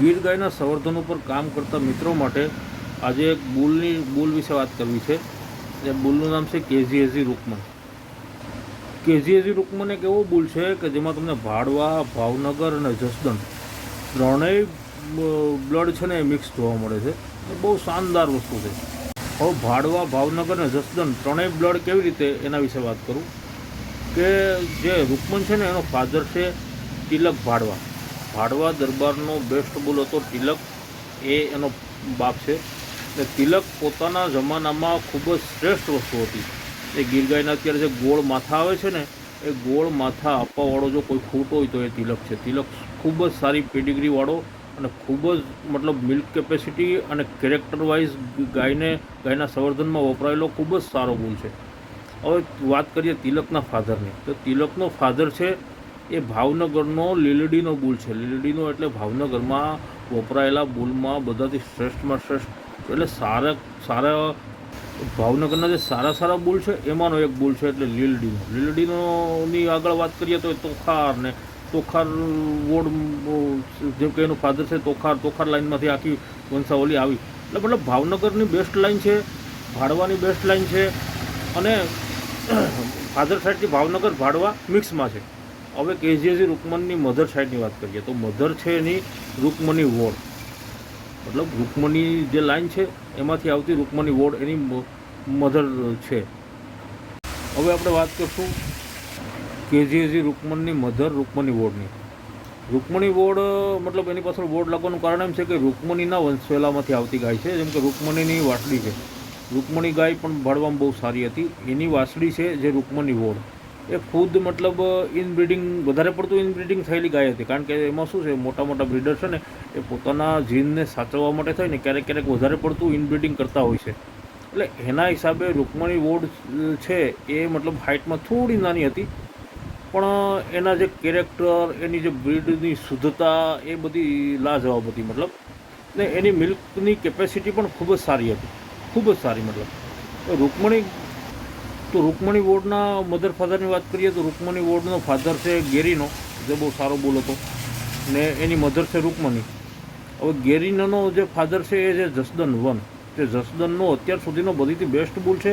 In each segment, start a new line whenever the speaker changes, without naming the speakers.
ગીર ગાયના સંવર્ધન ઉપર કામ કરતા મિત્રો માટે આજે એક બુલ વિશે વાત કરવી છે. એ બુલનું નામ છે કેજીએઝી રૂકમન. કેજીએઝી રૂકમન એક એવો બુલ છે કે જેમાં તમને ભાડવા, ભાવનગર અને જસદણ ત્રણેય બ્લડ છે ને એ મિક્સ જોવા મળે છે. એ બહુ શાનદાર વસ્તુ છે. હવે ભાડવા, ભાવનગર અને જસદણ ત્રણેય બ્લડ કેવી રીતે એના વિશે વાત કરું કે જે રૂકમન છે ને એનો ફાધર છે તિલક ભાડવા. ભાડવા દરબારનો બેસ્ટ બુલ હતો તિલક, એ એનો બાપ છે. એટલે તિલક પોતાના જમાનામાં ખૂબ જ શ્રેષ્ઠ વસ્તુ હતી. એ ગીર ગાયના અત્યારે જે ગોળ માથા આવે છે ને એ ગોળ માથા આપવાવાળો જો કોઈ ખૂટ હોય તો એ તિલક છે. તિલક ખૂબ જ સારી પેડિગ્રીવાળો અને ખૂબ જ મતલબ મિલ્ક કેપેસિટી અને કેરેક્ટર વાઇઝ ગાયના સંવર્ધનમાં વપરાયેલો ખૂબ જ સારો બુલ છે. હવે વાત કરીએ તિલકના ફાધરની, તો તિલકનો ફાધર છે એ ભાવનગરનો લીલડીનો બુલ છે. લીલડીનો એટલે ભાવનગરમાં વપરાયેલા બુલમાં બધાથી શ્રેષ્ઠમાં શ્રેષ્ઠ એટલે સારા ભાવનગરના જે સારા બુલ છે એમાંનો એક બુલ છે એટલે લીલડીનો. લીલડીનોની આગળ વાત કરીએ તો તોખાર વોર્ડ, જેમ કે એનું ફાધર છે તોખાર લાઇનમાંથી આખી વંશાવલી આવી. એટલે મતલબ ભાવનગરની બેસ્ટ લાઇન છે, ભાડવાની બેસ્ટ લાઇન છે અને ફાધર સાઈડથી ભાવનગર ભાડવા મિક્સમાં છે. હવે કેજીએઝી રૂકમનની મધર સાઈડની વાત કરીએ તો મધર છે એની રૂકમની વોર્ડ, મતલબ રૂકમની જે લાઈન છે એમાંથી આવતી રૂકમની વોર્ડ એની મધર છે. હવે આપણે વાત કરીશું કેજીએઝી રૂકમનની મધર રૂકમની વોર્ડની. રૂકમણી વોર્ડ મતલબ એની પાછળ વોર્ડ લાગવાનું કારણ એમ છે કે રૂકમણીના વંશવેલામાંથી આવતી ગાય છે. જેમ કે રૂકમણીની વાસળી છે, રૂકમણી ગાય પણ ભાડવામાં બહુ સારી હતી. એની વાસળી છે જે રૂકમણી વોર્ડ એ ખુદ મતલબ ઇનબ્રિડિંગ, વધારે પડતું ઇનબ્રિડિંગ થયેલી ગાય હતી. કારણ કે એમાં શું છે, મોટા બ્રીડર છે ને એ પોતાના જીનને સાચવવા માટે થાય ને ક્યારેક વધારે પડતું ઇનબ્રિડિંગ કરતા હોય છે. એટલે એના હિસાબે રૂકમણી વોર્ડ છે એ મતલબ હાઇટમાં થોડી નાની હતી, પણ એના જે કેરેક્ટર, એની જે બ્રીડની શુદ્ધતા એ બધી લાજવાબ હતી. મતલબ ને એની મિલ્કની કેપેસિટી પણ ખૂબ જ સારી હતી, ખૂબ જ સારી. મતલબ રૂકમણી વોર્ડના મધર ફાધરની વાત કરીએ તો રૂકમણી વોર્ડનો ફાધર છે ગેરીનો, જે બહુ સારો બુલ હતો, ને એની મધર છે રૂકમણી. હવે ગેરીનોનો જે ફાધર છે એ છે જસદન 1. તે જસદનનો અત્યાર સુધીનો બધીથી બેસ્ટ બુલ છે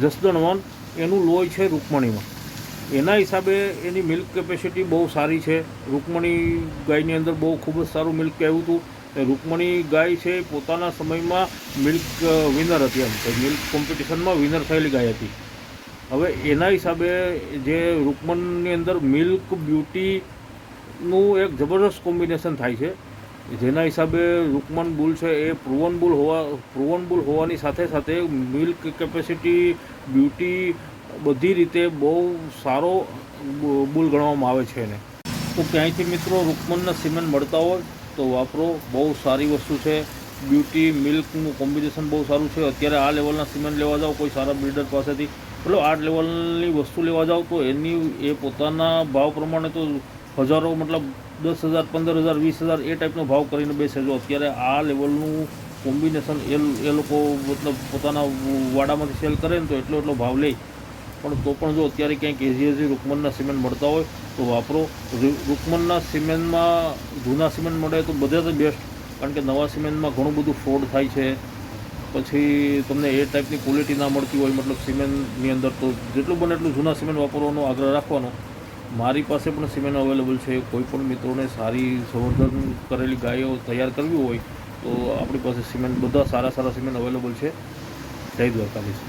જસદન 1. એનું લોહી છે રૂકમણીમાં. એના હિસાબે એની મિલ્ક કેપેસિટી બહુ સારી છે. રૂકમણી ગાયની અંદર બહુ ખૂબ જ સારું મિલ્ક આવ્યું હતું. રૂકમણી ગાય છે પોતાના સમયમાં મિલ્ક વિનર હતી, એમ મિલ્ક કોમ્પિટિશનમાં વિનર થયેલી ગાય હતી. હવે એના હિસાબે જે રૂકમનની અંદર મિલ્ક બ્યુટીનું એક જબરદસ્ત કોમ્બિનેશન થાય છે, જેના હિસાબે રૂકમન બુલ છે એ પ્રુવન બુલ હોવાની સાથે મિલ્ક કેપેસિટી, બ્યુટી બધી રીતે બહુ સારો બુલ ગણવામાં આવે છે એને. તો ક્યાંયથી મિત્રો રૂકમનના સિમેન્ટ મળતા હોય તો વાપરો, બહુ સારી વસ્તુ છે. બ્યુટી મિલ્કનું કોમ્બિનેશન બહુ સારું છે. અત્યારે આ લેવલના સિમેન્ટ લેવા જાઓ કોઈ સારા બ્રીડર પાસેથી, મતલબ આ લેવલની વસ્તુ લેવા જાઓ તો એ પોતાના ભાવ પ્રમાણે તો હજારો, મતલબ 10,000, 15,000, 20,000 એ ટાઈપનો ભાવ કરીને બેસે. જો અત્યારે આ લેવલનું કોમ્બિનેશન એ લોકો મતલબ પોતાના વાડામાંથી સેલ કરે ને તો એટલો ભાવ લે. પણ તો પણ જો અત્યારે ક્યાંય કેજીએઝી રૂકમનના સિમેન્ટ મળતા હોય તો વાપરો. રૂકમનના સિમેન્ટમાં જૂના સિમેન્ટ મળે તો બધાથી બેસ્ટ, કારણ કે નવા સિમેન્ટમાં ઘણું બધું ફ્રોડ થાય છે. પછી તમને એ ટાઈપની ક્વોલિટી ના મળતી હોય મતલબ સિમેન્ટની અંદર, તો જેટલું બને એટલું જૂના સિમેન્ટ વાપરવાનો આગ્રહ રાખવાનો. મારી પાસે પણ સિમેન્ટ અવેલેબલ છે. કોઈ પણ મિત્રોને સારી સંવર્ધન કરેલી ગાયો તૈયાર કરવી હોય તો આપણી પાસે સિમેન્ટ બધા સારા સિમેન્ટ અવેલેબલ છે. જય દ્વારકાધીશ.